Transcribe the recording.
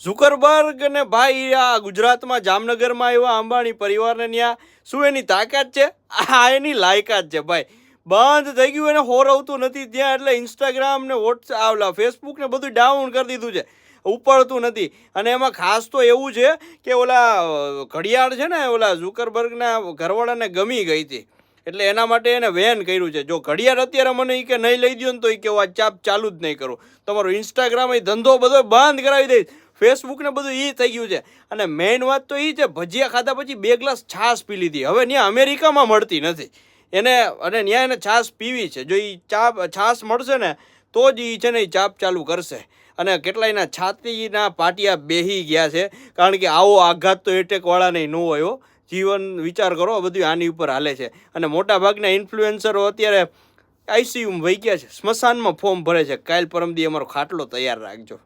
ઝુકરબર્ગ ને ભાઈ આ ગુજરાતમાં જામનગરમાં આવ્યા અંબાણી પરિવારને ત્યાં શું એની તાકાત છે? આ એની લાયકાત છે ભાઈ. બંધ થઈ ગયું, એને હોરવતું નથી ત્યાં, એટલે ઇન્સ્ટાગ્રામ ને વોટ્સએપ ફેસબુક ને બધું ડાઉન કરી દીધું છે, ઉપડતું નથી. અને એમાં ખાસ તો એવું છે કે ઓલા ઘડિયાળ છે ને, ઓલા ઝુકરબર્ગના ઘરવાળાને ગમી ગઈ હતી, એટલે એના માટે એને વેન કર્યું છે. જો ઘડિયાળ અત્યારે મને કે નહીં લઈ દો ને તો કે આ ચાપ ચાલુ જ નહીં કરું, તમારું ઇન્સ્ટાગ્રામ એ ધંધો બધો બંધ કરાવી દઈશ, ફેસબુક ને બધું એ થઈ ગયું છે. અને મેઇન વાત તો એ છે, ભજીયા ખાધા પછી 2 ગ્લાસ છાશ પી લીધી. હવે ત્યાં અમેરિકામાં મળતી નથી એને, અને ત્યાં એને છાશ પીવી છે. જો એ છાશ મળશે ને તો જ એ છે ને એ ચાપ ચાલુ કરશે. અને કેટલાયના છાતીના પાટિયા બેહી ગયા છે, કારણ કે આવો આઘાત તો એટેકવાળાને ન હોય. જીવન વિચાર કરો, બધું આની ઉપર હાલે છે. અને મોટા ભાગના ઇન્ફ્લુએન્સરો અત્યારે આઈસીયુમાં વહી ગયા છે, સ્મશાનમાં ફોર્મ ભરે છે. કાલ પરમદી અમારો ખાટલો તૈયાર રાખજો.